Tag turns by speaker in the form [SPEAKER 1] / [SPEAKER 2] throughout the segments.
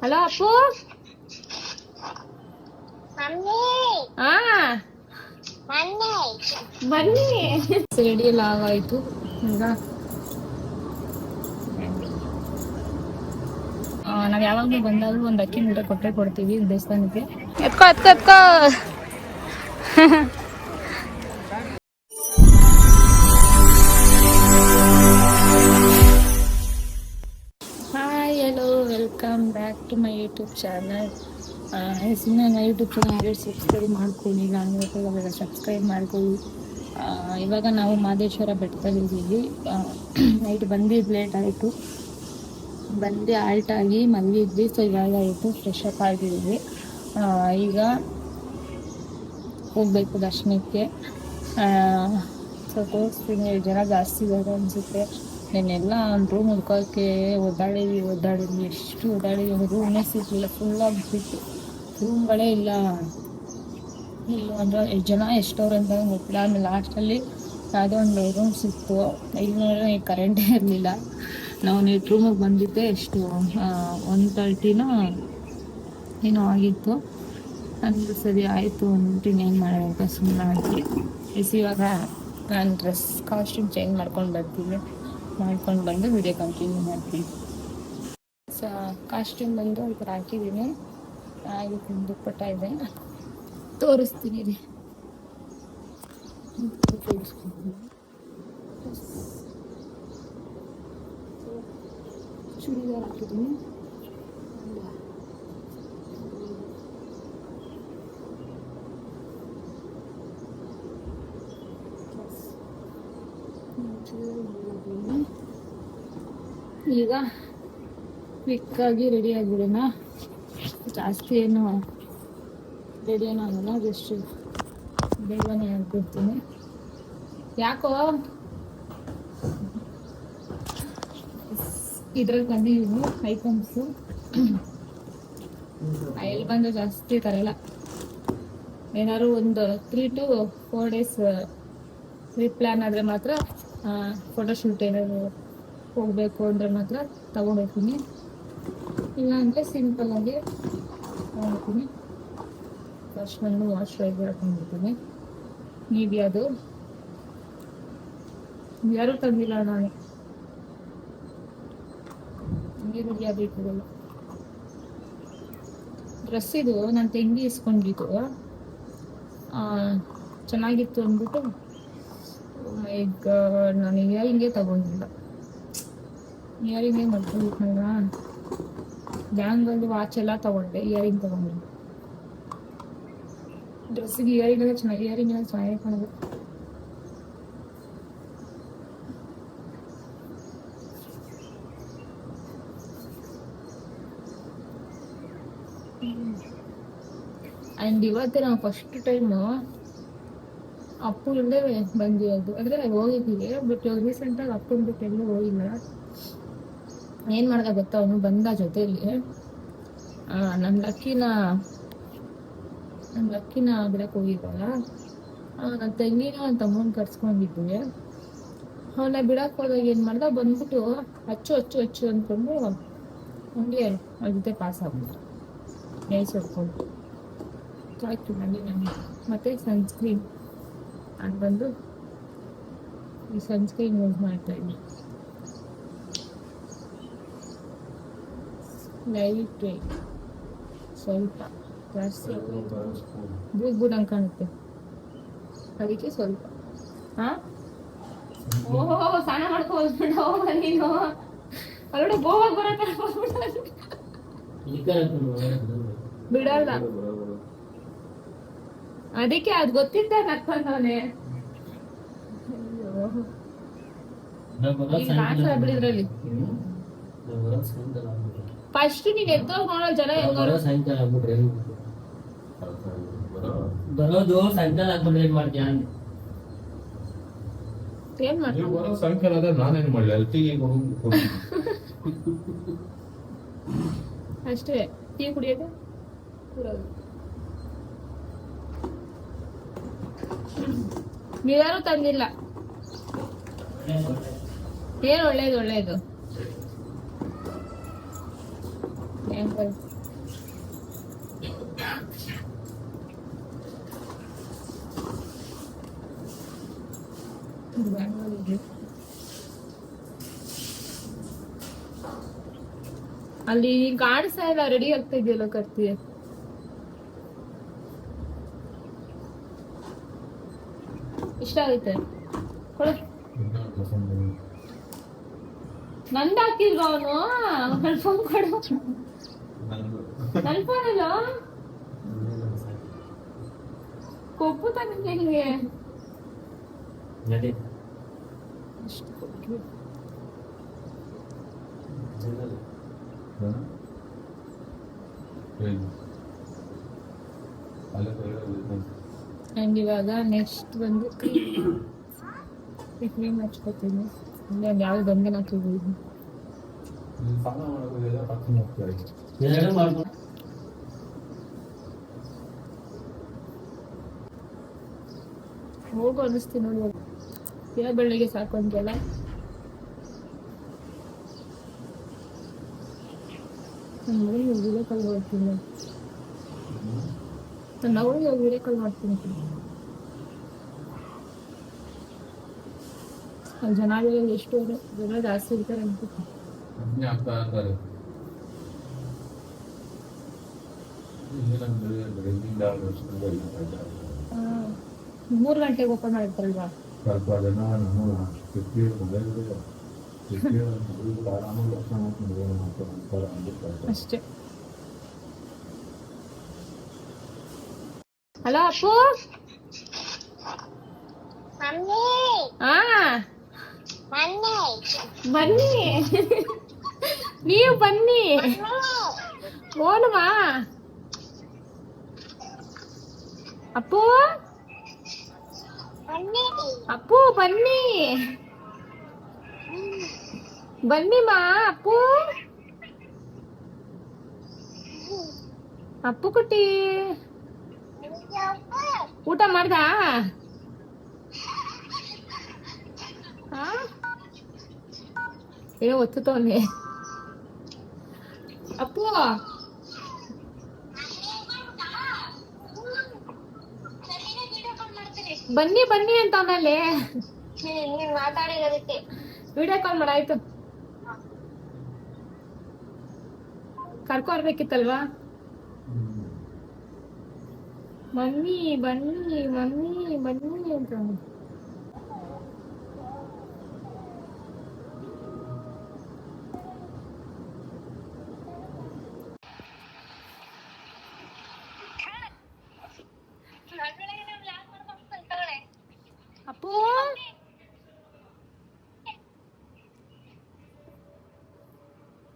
[SPEAKER 1] Hello Appu. ಹಾ ಬನ್ನಿ. Ready ಎಲ್ಲ ಆಗಾಯ್ತು. ಈಗ ನಾವ್ ಯಾವಾಗ್ಲೂ ಬಂದಾಗ್ಲೂ ಒಂದ್ ಅಕ್ಕಿ ಮೂಟೆ ಕೊಟ್ಟೆ ಕೊಡ್ತೀವಿ ದೇವಸ್ಥಾನಕ್ಕೆ. ಎತ್ಕೋ ಎತ್ಕೋ ಎತ್ಕೋ. Hi hello welcome back to my YouTube channel. ಸುಮ್ಮನೆ ನನ್ನ ಯೂಟ್ಯೂಬ್ ಚಾನಲ್ ಸಬ್ಸ್ಕ್ರೈಬ್ ಮಾಡ್ಕೊಳ್ಳಿ. ನಾನು ಸಬ್ಸ್ಕ್ರೈಬ್ ಮಾಡ್ಕೊಳ್ಳಿ. ಇವಾಗ ನಾವು ಮಹದೇಶ್ವರ ಬೆಟ್ಟದಲ್ಲಿದ್ದೀವಿ. ನೈಟ್ ಬಂದಿದ್ದು ಲೇಟ್ ಆಯಿತು. ಬಂದು ಆಲ್ಟ್ ಆಗಿ ಮಲಗಿದ್ವಿ. ಸೊ ಇವಾಗ ಆಯಿತು ಫ್ರೆಶ್ ಅಪ್ ಆಗಿದ್ವಿ. ಈಗ ಹೋಗ್ಬೇಕು ದರ್ಶನಕ್ಕೆ. ಸೊ ತೋರಿಸ್ತೀನಿ, ಜನ ಜಾಸ್ತಿ ಇದ್ದಾರೆ ಅನಿಸುತ್ತೆ. ನಾನೆಲ್ಲ ಒಂದು ರೂಮ್ ಹುಡ್ಕೋಕ್ಕೆ ಒದ್ದಾಡಿದ್ವಿ ಎಷ್ಟು ಒದ್ದಾಡಿದ್ವಿ. ರೂಮೇ ಸಿಗಲಿಲ್ಲ, ಫುಲ್ ಆಗಿಬಿಟ್ಟು ರೂಮ್ಗಳೇ ಇಲ್ಲ ಅಂದ್ರೆ ಜನ ಎಷ್ಟವ್ರು ಅಂತ ಗೊತ್ತಿಲ್ಲ. ಆಮೇಲೆ ಲಾಸ್ಟಲ್ಲಿ ಯಾವುದೋ ಒಂದು ರೂಮ್ ಸಿಕ್ತು. ಇಲ್ಲಿ ಕರೆಂಟೇ ಇರಲಿಲ್ಲ. ನಾವು ನೀಟ್ ರೂಮಿಗೆ ಬಂದಿದ್ದೆ ಎಷ್ಟು 1:30 ಏನೋ ಆಗಿತ್ತು. ಅಂದ್ರೆ ಸರಿ ಆಯಿತು ಅಂದ್ಬಿಟ್ಟು ಇನ್ನೇನು ಮಾಡೋದಂತ ಸುಮ್ಮನೆ ಆಗಿ ಇವಾಗ ನಾನು ಕಾಸ್ಟ್ಯೂಮ್ ಚೇಂಜ್ ಮಾಡ್ಕೊಂಡು ಬಂದು ವಿಡಿಯೋ ಕಂಟಿನ್ಯೂ ಮಾಡ್ತೀನಿ. ಸೊ ಕಾಸ್ಟ್ಯೂಮ್ ಬಂದು ಈ ಥರ ಹಾಕಿದ್ದೀನಿ. ಇದಕ್ಕೆ ದುಪ್ಪಟ್ಟ ಇದೆ, ತೋರಿಸ್ತೀನಿ ರೀ. ಚೂಡಿದಾರ್ ಹಾಕಿದ್ದೀನಿ. ಈಗ ಕ್ವಿಕ್ಕಾಗಿ ರೆಡಿ ಆಗಿಬಿಡೋಣ. ಜಾಸ್ತಿ ಏನು ರೆಡಿ ಏನೋ ಆಗಲ್ಲ, ಜಸ್ಟ್ ಬೇಗನೆ ಆಗ್ಬಿಡ್ತೀನಿ. ಯಾಕೋ ಇದ್ರಲ್ಲಿ ಬಂದಿದ್ದೀನಿ ಐಟಮ್ಸು. ಎಲ್ಲಿ ಬಂದು ಜಾಸ್ತಿ ತರಲ್ಲ. ಏನಾದ್ರು ಒಂದು 3 to 4 days ಪ್ಲ್ಯಾನ್ ಆದರೆ ಮಾತ್ರ, ಫೋಟೋಶೂಟ್ ಏನಾದ್ರು ಹೋಗಬೇಕು ಅಂದರೆ ಮಾತ್ರ ತಗೊಂಡೋಗ್ತೀನಿ. ಇಲ್ಲ ಅಂದರೆ ಸಿಂಪಲ್ಲಾಗಿ ತಗೊಂಡ್ತೀನಿ. ಫಸ್ಟ್ ನಾನು ವಾಶ್ ರೈಸ್ ಹಾಕೊಂಡ್ಬಿಡ್ತೀನಿ. ನೀವಿ ಅದು ಯಾರೂ ತಂದಿಲ್ಲ, ನಾನು ನೀರು ಬೇಕು. ಡ್ರೆಸ್ ಇದು ನನ್ನ ತಂಗಿ ಇಸ್ಕೊಂಡಿದ್ದು, ಚೆನ್ನಾಗಿತ್ತು ಅಂದ್ಬಿಟ್ಟು ಈಗ ನಾನು ಇಯರಿಂಗೇ ತಗೊಂಡಿಲ್ಲ. ಇಯರಿಂಗೇ ಮಾಡ್ಕೊಂಡಿದ್ನಲ್ಲ, ಬ್ಯಾಂಗಲ್ ವಾಚ್ ಎಲ್ಲ ತಗೊಂಡೆ, ಇಯರಿಂಗ್ ತಗೊಂಡಿಲ್ಲ. ಡ್ರೆಸ್ಸಿಗೆ ಇಯರಿಂಗ್ ಎಲ್ಲ ಚೆನ್ನಾಗಿ ಕಾಣೋದು. ಆ್ಯಂಡ್ ಇವತ್ತೇ ನಾವು ಫಸ್ಟ್ ಟೈಮು ಅಪ್ಪು ಇಲ್ಲದೆ ಬಂದಿರೋದು. ಅಂದರೆ ಹೋಗಿದ್ದೀವಿ, ಬಟ್ ರೀಸೆಂಟಾಗಿ ಅಪ್ಪನ ಬಿಟ್ಟು ಎಲ್ಲೂ ಹೋಗಿಲ್ಲ. ಏನು ಮಾಡ್ದ ಗೊತ್ತಾ, ಅವನು ಬಂದ ಜೊತೆಯಲ್ಲಿ ನನ್ನ ಲಕ್ಕಿನ ಬಿಡಕ್ಕೆ ಹೋಗಿದ್ದಲ್ಲ. ನನ್ನ ತಂಗಿನ ನನ್ನ ತಮ್ಮನ ಕರ್ಸ್ಕೊಂಡಿದ್ವಿ. ಅವನ್ನ ಬಿಡಕ್ಕೆ ಹೋದಾಗ ಏನು ಮಾಡ್ದ, ಬಂದ್ಬಿಟ್ಟು ಅಚ್ಚು ಅಂದ್ಕೊಂಡು ಹಂಗೆ ಅವ್ರ ಜೊತೆ ಪಾಸ್ ಆಗ್ಬಿಟ್ಟು ನೈಸ್ ಹೊಡ್ಕೊಂಡು ಆಯ್ತು. ನನಗೆ ಮತ್ತು ಸನ್ಸ್ಕ್ರೀನ್ ಅದು ಬಂದು ಈ ಸನ್ಸ್ಕ್ರೀನ್ ಯೂಸ್ ಮಾಡ್ತಾಯಿದ್ವಿ. ಲೈಟ್ ವೇಟ್, ಸ್ವಲ್ಪ ಜಾಸ್ತಿ ಬೂದ್ ಹಂಗೆ ಕಾಣುತ್ತೆ, ಅದಕ್ಕೆ ಸ್ವಲ್ಪ. ಓಹೋ ಸ್ನಾನ ಮಾಡ್ಕೋಬಿಟ್ಟು ನೀನು ಅಲ್ಲೋಡ ಗೋವಾಗ ಬರತ್ತ ಬಿಡಲ್ಲ. ಅದಕ್ಕೆ ಅದು ಗೊತ್ತಿದ್ದ ನಕ್ಕಂದವನೇ. ಬಿಡಿದ್ರಲ್ಲಿ ಫಸ್ಟ್ ನೀನ್ ಎದ್ದೋಗ್ ನೋಡೋ ಜನ
[SPEAKER 2] ಬರೋದು ಸಾಯಂಕಾಲ ಆಗ್ಬಿಟ್ರೆ ಏನ್ ಮಾಡ್ತೀಯ?
[SPEAKER 1] ಏನ್ ಮಾಡ್ತೀಯ
[SPEAKER 3] ಸಾಯಂಕಾಲ ಆದ್ರೆ ನಾನೇನ್ ಮಾಡ್ಲಿ, ಅಲ್ತಿಗೆ
[SPEAKER 1] ಅಷ್ಟೇ. ಟೀ ಕುಡಿಯೋದು ನೀವ್ಯಾರು ತಂದಿಲ್ಲ. ಏನ್ ಒಳ್ಳೇದು ಹೆಂಗ ಅಲ್ಲಿ ಕಾಣಿಸ್ತಾ ಇಲ್ಲ, ರೆಡಿ ಆಗ್ತಾ ಇದೆಯಲ್ಲ ಕರ್ತಿ. ಇಷ್ಟ ಆಗುತ್ತೆ ಕೊಡು. ನಂದು ಹಾಕಿಲ್ವ ಅವನು? ನನ್ ಫೋನ್ ಕೊಡು. ನನ್ ಫೋನ್ ಅಲ್ಲ ಕೊಬ್ಬು ತಾನೆ ನಿಂಗೆ.
[SPEAKER 2] ನಡಿ
[SPEAKER 1] ಅಂಡ್ ಇವಾಗ ನೆಕ್ಸ್ಟ್ ಬಂದು ಕ್ರೀಮ್ ಹಚ್ಕೊತೀನಿ. ಅಂದ್ರೆ ಯಾವ್ದು ಬಂದೆ ಹಾಕಿದ್ದೀನಿ.
[SPEAKER 2] ಎರಡು ಮಾಡ್ಕೊಂಡು
[SPEAKER 1] ಹೋಗು ಅನ್ನಿಸ್ತೀನಿ ನೋಡಿ. ಯಾವ ಬೆಳ್ಳಿಗೆ ಸಾಕು ಅಂತೆಲ್ಲ. ವಿಡಿಯೋ ಕಾಲ್ ಮಾಡ್ತೀನಿ. ನನ್ನ ಅವಳಿಗೆ ವಿಡಿಯೋ ಕಾಲ್ ಮಾಡ್ತೀನಿ. ಅಲ್ಲಿ ಜನ ಎಷ್ಟು ಜನ ಜಾಸ್ತಿ ಇರ್ತಾರೆ ಅಂತ. ಹಾಂ 3 ಗಂಟೆಗೆ ಓಪನ್ ಮಾಡಿರ್ತಾರಲ್ವಾ. ಅಷ್ಟೇ. ಹಲೋ ಅಪ್ಪು. ಹಾ ಬನ್ನಿ ನೀವು ಬನ್ನಿ. ಓನುಮಾ ಅಪ್ಪು ಅಪ್ಪು ಬನ್ನಿ ಬನ್ನಿಮಾ. ಅಪ್ಪು ಅಪ್ಪು ಕುಟ್ಟಿ ಊಟ ಮಾಡ್ದಾ? ಏನೋ ಒತ್ತುತ್ತವನೆ ಅಪ್ಪು. ಬನ್ನಿ ಬನ್ನಿ ಅಂತ ಆಮೇಲೆ ಮಾತಾಡಿರೋದಕ್ಕೆ ವಿಡಿಯೋ ಕಾಲ್ ಮಾಡಾಯ್ತು. ಕರ್ಕೊರ್ಬೇಕಿತ್ತಲ್ವಾ? ಮಮ್ಮಿ ಬನ್ನಿ ಮಮ್ಮಿ ಬನ್ನಿ ಅಂತ. ಅಪ್ಪು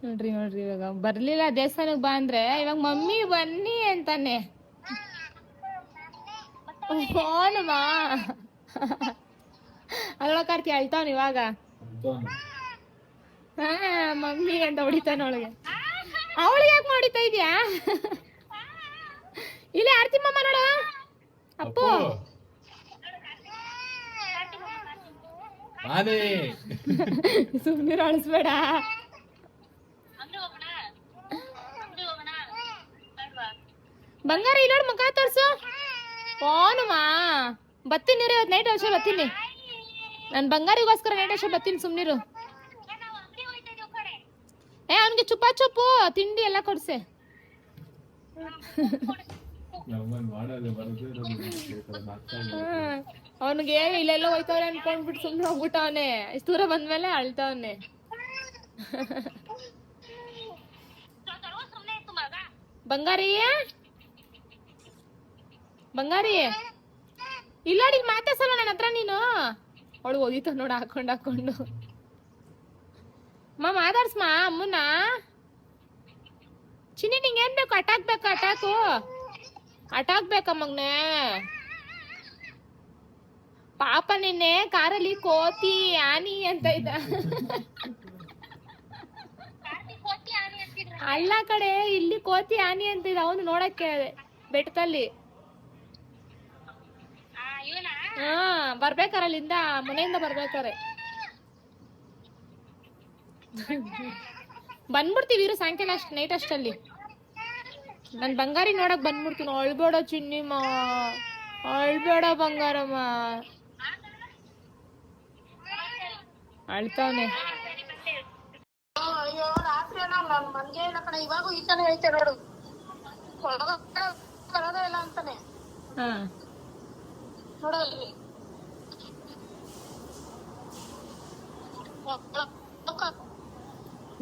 [SPEAKER 1] ನೋಡ್ರಿ ನೋಡ್ರಿ, ಇವಾಗ ಬರ್ಲಿಲ್ಲ ದೇವಸ್ಥಾನಕ್ ಬಾ ಅಂದ್ರೆ ಇವಾಗ ಮಮ್ಮಿ ಬನ್ನಿ ಅಂತಾನೆ. ಫೋನಮ್ಮ ಅಲ್ವಾ ಕಾರ್ತಿ ಅಳ್ತಾವನ್ ಇವಾಗ. ಹಾ ಮಮ್ಮಿ ಅಂತ ಹೊಡಿತಾನ ಒಳಗೆ. ಅವಳಿಗೆ ಯಾಕೆ ಹೊಡಿತಾ ಇದ್ಯಾ? ಇಲ್ಲ ಆರ್ತಿ ಮಮ್ಮ ನೋಡ. ಅಪ್ಪು ಸುಮ್ಮನೆ ಅಳಿಸ್ಬೇಡ. ಬಂಗಾರ ಇಲ್ಲೋಡ್ ಮುಖ ತೋರ್ಸು. ಫೋನುಮಾ ಬತ್ತೀನಿ ರೀ, ಇವತ್ತು ನೈಟ್ ವರ್ಷ ಬತ್ತೀನಿ. ನಾನು ಬಂಗಾರಿಗೋಸ್ಕರ ನೈಟ್ ವರ್ಷ ಬತ್ತೀನಿ, ಸುಮ್ನಿರು. ಅವನಿಗೆ ಚುಪ್ಪಾ ಚುಪ್ಪು ತಿಂಡಿ ಎಲ್ಲ ಕೊಡ್ಸೆ. ಅವನಿಗೆ ಇಲ್ಲೆಲ್ಲ ಹೋಯ್ತವ್ರೆ ಅನ್ಕೊಂಡ್ಬಿಟ್ಟು ಸುಮ್ನೆ ಹೋಗ್ಬಿಟ್ಟವನೆ. ಇಷ್ಟು ದೂರ ಬಂದ್ಮೇಲೆ ಅಳ್ತಾವನೆ. ಬಂಗಾರಿ ಬಂಗಾರಿ ಇಲ್ಲ ನೀನ್ ಮಾತಾಡ್ಸಲ್ಲ ನನ್ನ ಹತ್ರ ನೀನು. ಅವಳು ಓದಿತ ನೋಡ ಹಾಕೊಂಡು. ಮಾತಾಡ್ಸ್ಮಾ ಅಮ್ಮನ. ಚಿನ್ನಿ ನಿಂಗೆ ಏನ್ ಬೇಕು? ಅಟಾಕ್ ಬೇಕಾ? ಅಟಾಕ್ ಬೇಕಾ ಮಗ್ನೆ? ಪಾಪ ನಿನ್ನೆ ಕಾರಲ್ಲಿ ಕೋತಿ ಆನಿ ಅಂತ ಇದ್ದ. ಅಲ್ಲ ಕಡೆ, ಇಲ್ಲಿ ಕೋತಿ ಆನಿ ಅಂತ ಇದ್ದ. ಅವನು ನೋಡಕ್ಕೆ ಬೆಟ್ಟದಲ್ಲಿ. ಹಾ ಬರ್ಬೇಕಾರ ಅಲ್ಲಿಂದ, ಮನೆಯಿಂದ ಬರ್ಬೇಕಾರೆ. ಬಂದ್ಬಿಡ್ತೀವಿ ಇರು ಸಾಯಂಕಾಲ ಅಷ್ಟು ನೈಟ್ ಅಷ್ಟಲ್ಲಿ. ನನ್ ಬಂಗಾರಿ ನೋಡಕ್ ಬಂದ್ಬಿಡ್ತೀನಿ. ಅಳ್ಬೇಡ ಚಿನ್ನಿಮ್ಮ, ಅಳ್ಬೇಡ ಬಂಗಾರಮ್ಮ. ಅಳ್ತಾವನೆ.
[SPEAKER 4] ಅಯ್ಯೋ ರಾತ್ರಿ ನಾನು ಮನ್ಗೆ ಇಲ್ಲ ಕಣ. ಇವಾಗೂ ಈತಾನೆ ಐತೆ ನೋಡು, ಬರೋದೇ ಇಲ್ಲ ಅಂತಾನೆ ನೋಡೋದ್ರಿ.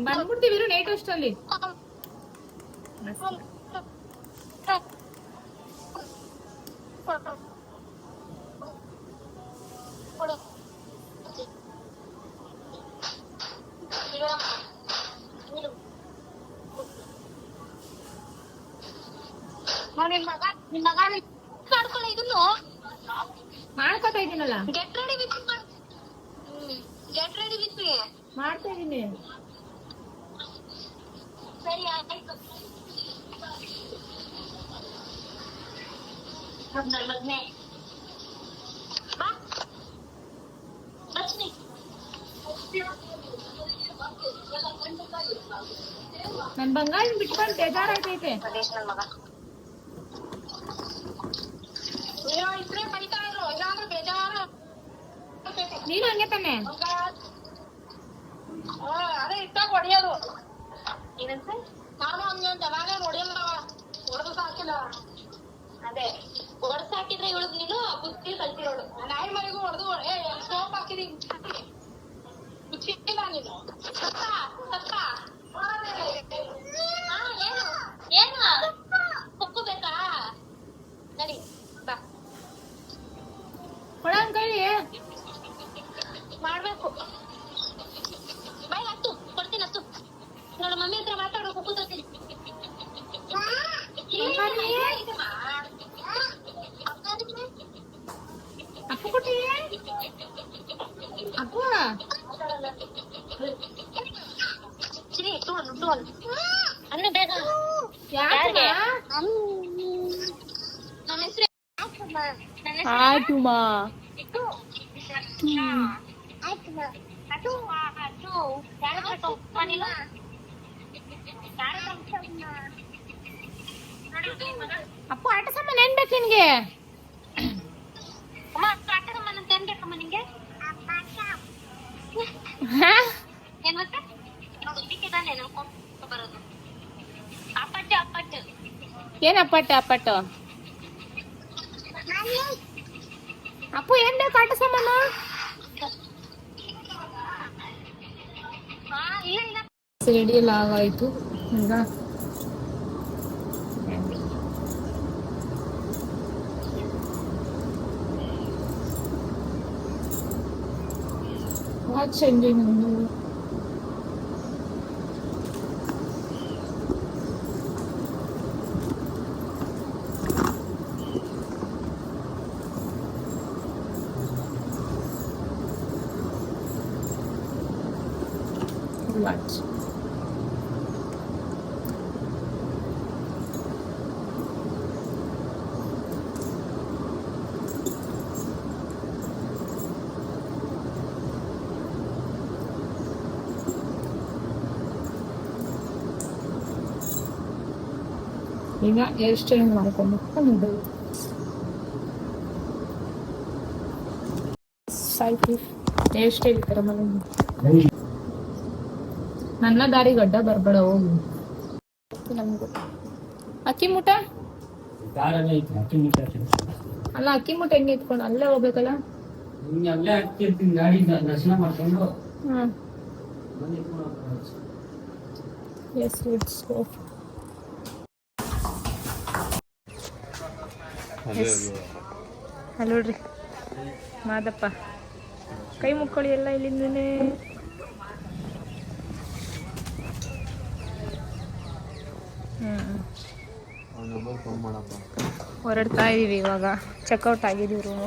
[SPEAKER 1] ಬಂದ್ಬಿಡ್ತೀವಿ ಇರು ನೈಟ್ ಅಷ್ಟಲ್ಲಿ.
[SPEAKER 4] ನಿನ್ ಮಗ ಮಾಡ್ಕೊಳ್ಳ ಇದನ್ನು
[SPEAKER 1] ಮಾಡ್ಕೊತಾ ಇದೀನಲ್ಲ.
[SPEAKER 4] ಗೆಟ್ ರೆಡಿ ವಿತ್ ಮೀ
[SPEAKER 1] ಮಾಡ್ತಾ ಇದೀನಿ.
[SPEAKER 4] ಸರಿ ಆಯ್ತು. ನನ್ನ ಮಗನೇ ಬಾ ಬಚ್ನಿ.
[SPEAKER 1] ನನ್ ಬಂಗಾರ ಬಿಟ್ಕೊಂಡು ಬೇಜಾರಾಗ್ತೈತೆ.
[SPEAKER 4] ನನ್ನ ಮಗ ಅಯ್ಯೋ ಇದ್ರೆ ಬೈತಾ ಇದ್ರು, ಇಲ್ಲಾಂದ್ರೆ ಬೇಜಾರು.
[SPEAKER 1] ನೀನು ಹಂಗೆ ತಾನೆ.
[SPEAKER 4] ಅದೇ ಇಟ್ಟಾಗ ಹೊಡಿಯೋದು. ಏನಂತೆ? ನಾನು ಹಂಗೆ ಅಂತ ಯಾವಾಗ ಹೊಡಿಯಲ್ಲ, ಹೊಡೆದು ಸಾಕಿಲ್ಲ. ಅದೇ ಹೊಡೆದು ಹಾಕಿದ್ರೆ ಇವಳು ನೀನು ಬುತ್ತಿ ಕಲ್ತಿರೋಳು. ನಾಯಿ ಮರಿಗೂ ಹೊಡೆದು ಸೋಪ್ ಹಾಕಿದೀನಿ, ಮುಚ್ಚಿಲ್ಲ ನೀನು. ಸತ್ತ ಸತ್ತ ಏನು ಏನು ಕೊಕ್ಕು ಬೇಕಾ? ನಡಿ ಬಾ.
[SPEAKER 1] ಕೊಡಂಗ್ ಕೈ
[SPEAKER 4] ಮಾಡ್ಬೇಕು. ಬಾಯ್ ಹತ್ತು ಕೊಡ್ತೀನಿ, ಹತ್ತು. ನೋಡು ಮಮ್ಮಿ ಹತ್ರ ಮಾತಾಡೋ, ಕುಕ್ಕು ತರ್ತೀನಿ.
[SPEAKER 1] ಅಪ್ಪು ಕೊಟ್ಟಿ ಅಪ್ಪು
[SPEAKER 4] ಚಿನಿ ಟೂಲ್ ಅಂದ್ರೆ ಬೇಗ.
[SPEAKER 1] ಯಾಕೆ
[SPEAKER 4] ನನ್ನ ಹೆಸರು
[SPEAKER 1] ಆಟುಮಾ. ಅಪ್ಪು ಆಟ ಸಾಮಾನು ಏನ್ ಬೇಕು ನಿನ್ಗೆ?
[SPEAKER 4] ಆಟ ಸಾಮಾನು ಅಂತ ಏನ್ ಬೇಕಮ್ಮ ನಿಂಗೆ? ಏನ್ ಮತ್ತೆ ನೋಡು, ಇದಕ್ಕೆ ತಾನೇ ನಾವು ಬರೋದು. ಅಪ್ಪಟ್ಟು ಅಪ್ಪಟ್ಟು
[SPEAKER 1] ಏನ್ ಅಪ್ಪಟ್ಟು ಅಪ್ಪಟ್ಟು? ಅಪ್ಪು ಏನ್ ಬೇಕು ಆಟ ಸಾಮಾನು? ರೆಡಿ ಎಲ್ಲ ಆಗಾಯ್ತು. ಈಗ ವಾಚ್ ಚೇಂಜಿಂಗ್. ವಾಚ್ ಈಗ ಹೇರ್ ಸ್ಟೈಲ್ ಮಾಡ್ಕೊಂಡು ಸಾಯ್ತು. ಹೇರ್ ಸ್ಟೈಲ್ ತರ ಮನೆ ನನ್ನ ದಾರಿ ಗಡ್ಡ ಬರ್ಬೇಡ ಹೋಗು. ನಮ್ಗೂ ಅಕ್ಕಿ ಮೂಟ ಅಲ್ಲ, ಅಕ್ಕಿ ಮೂಟ ಹೆಂಗೆ ಇಟ್ಕೊಂಡು ಅಲ್ಲೇ ಹೋಗ್ಬೇಕಲ್ಲ.
[SPEAKER 2] ಅಲ್ಲೇ ಹಾಕ್ತಿರ್ತೀನಿ, ಗಾಡಿ ದರ್ಶನ ಮಾಡ್ಕೊಂಡು.
[SPEAKER 1] Yes, let's go. ಅಲ್ಲೋಡ್ರಿ ಮಾದಪ್ಪ, ಕೈ ಮುಕ್ಕೊಳ್ಳಿ ಎಲ್ಲ ಇಲ್ಲಿಂದನೇ. ಹೊರಡ್ತಾ ಇದೀವಿ ಇವಾಗ. ಚೆಕ್ಔಟ್ ಆಗಿದೀವಿ ರೂಮು.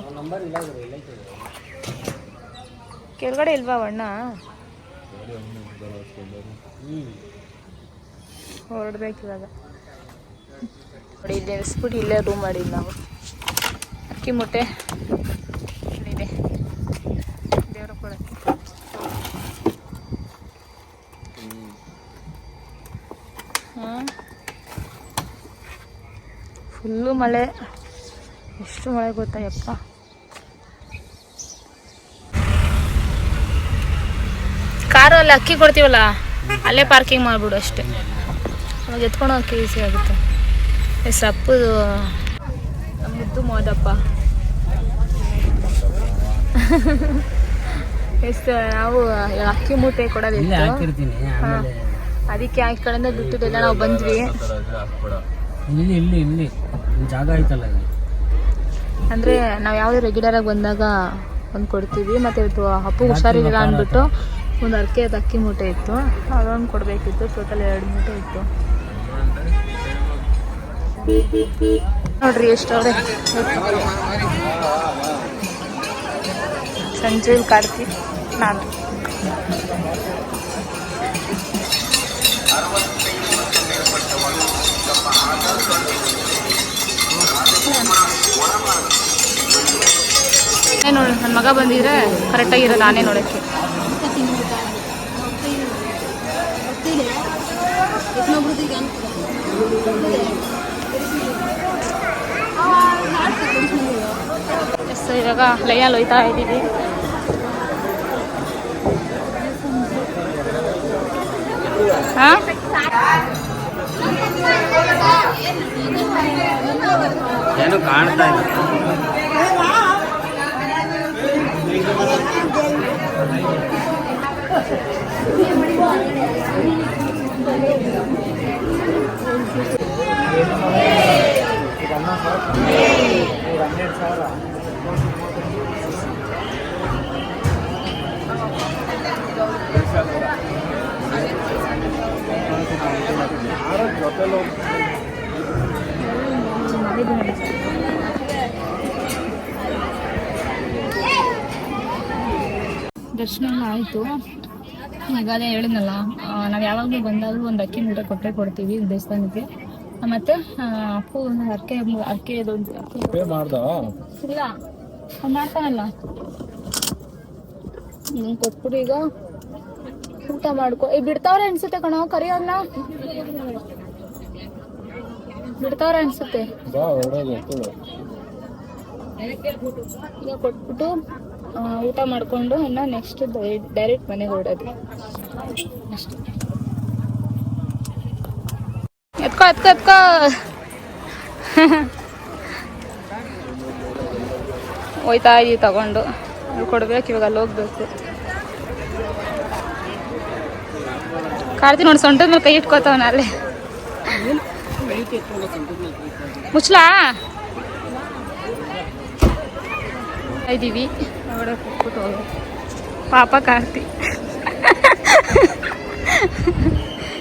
[SPEAKER 1] ಕೆಳಗಡೆ ಇಲ್ವಾ ಅಣ್ಣ? ಹೊರಡ್ಬೇಕು ಇವಾಗ. ನೋಡಿ ಇಲ್ಲಿ ನಿಲ್ಲಿಸ್ಬಿಟ್ಟು ಇಲ್ಲೇ ರೂಮ್ ಮಾಡಿದ್ದು ನಾವು. ಅಕ್ಕಿ ಮುಟ್ಟೆ ಇಲ್ಲಿದೆ, ದೇವ್ರ ಕೊಡಕ್ಕೆ. ಫುಲ್ಲು ಮಳೆ, ಎಷ್ಟು ಮಳೆ ಗೊತ್ತಾ ಯಪ್ಪ. ಕಾರು ಅಲ್ಲಿ ಅಕ್ಕಿ ಕೊಡ್ತೀವಲ್ಲ ಅಲ್ಲೇ ಪಾರ್ಕಿಂಗ್ ಮಾಡಿಬಿಡು ಅಷ್ಟೇ, ಅವಾಗ ಎತ್ಕೊಂಡು ಹೋಗೋಕ್ಕೆ ಈಸಿ ಆಗುತ್ತೆ. ಎಷ್ಟು ಅಪ್ಪದು ಮುದ್ದು ಮೋದಪ್ಪ. ಎಷ್ಟು ನಾವು ಅಕ್ಕಿ ಮೂಟೆ ಕೊಡೋದಿತ್ತು, ಅದಕ್ಕೆ ಆ ಕಡೆಯಿಂದ ಬಿಟ್ಟಿದ್ದೆಲ್ಲ ನಾವು ಬಂದ್ವಿ.
[SPEAKER 2] ಇಲ್ಲಿ ಜಾಗ ಐತಲ್ಲ,
[SPEAKER 1] ಅಂದರೆ ನಾವು ಯಾವುದೇ ರೆಗ್ಯುಲರಾಗಿ ಬಂದಾಗ ಒಂದು ಕೊಡ್ತೀವಿ. ಮತ್ತು ಇವತ್ತು ಅಪ್ಪು ಹುಷಾರಿಲ್ಲ ಅಂದ್ಬಿಟ್ಟು ಒಂದು ಅಕ್ಕಿ ಮೂಟೆ ಇತ್ತು, ಅದೊಂದು ಕೊಡಬೇಕಿತ್ತು. ಟೋಟಲ್ 2 ಮೂಟೆ ಇತ್ತು ನೋಡ್ರಿ. ಎಷ್ಟವ್ರೆ ಸಂಜೆ ಕಾರ್ತಿ ನಾನು ನೋಡಿ, ನನ್ನ ಮಗ ಬಂದಿದ್ರೆ ಕರೆಕ್ಟಾಗಿರೋ ನಾನೇ ನೋಡೋಕ್ಕೆ. ಸೊ ಇವಾಗ ಲೈನಲ್ಲಿ ಹೋಯ್ತಾ ಇದ್ದೀವಿ. ಹಾಂ
[SPEAKER 2] ಏನೋ ಕಾಣ್ತಾ ಇಲ್ಲ.
[SPEAKER 1] ದರ್ಶನ ಎಲ್ಲ ಆಯಿತು. ಈಗ ಅದೇ ಹೇಳಿದ್ನಲ್ಲ, ನಾವು ಯಾವಾಗಲೂ ಬಂದಾಗಲೂ ಒಂದು ಅಕ್ಕಿ ಮೂಟೆ ಕೊಡ್ತೀವಿ ದೇವಸ್ಥಾನಕ್ಕೆ. ಮತ್ತು ಅಪ್ಪು ಅರ್ಕೆ ಇಲ್ಲ ಮಾಡ್ತಾನಲ್ಲ, ಕೊಟ್ಬಿಟ್ಟು ಈಗ ಊಟ ಮಾಡ್ಕೊ. ಬಿಡ್ತಾವ್ರೆ ಅನ್ಸುತ್ತೆ ಕಣೋ, ಕರಿಯೋನ್ನ ಬಿಡ್ತಾವ್ರೆ ಅನ್ಸುತ್ತೆ. ಈಗ ಕೊಟ್ಬಿಟ್ಟು ಊಟ ಮಾಡಿಕೊಂಡು ಇನ್ನು ನೆಕ್ಸ್ಟ್ ಡೈರೆಕ್ಟ್ ಮನೆಗೆ ಹೊರಡೋದು ಅಷ್ಟೇ. ಎತ್ಕೋ ಹೋಯ್ತಾ ಇದೀವಿ ತಗೊಂಡು. ಕೊಡ್ಬೇಕು ಇವಾಗ, ಅಲ್ಲಿ ಹೋಗ್ಬೇಕು. ಕಾರ್ತಿ ನೋಡಿ ಸೊಂಟದ ಮೇಲೆ ಕೈ ಇಟ್ಕೋತಾವನ ಅಲ್ಲೇ. ಮುಚ್ಚಲಾ ಇದ್ದೀವಿ ಹೊರಗಡೆ ಕೂತ್ಬಿಟ್ಟು ಹೋಗೋ ಪಾಪ ಕಾರ್ತಿ.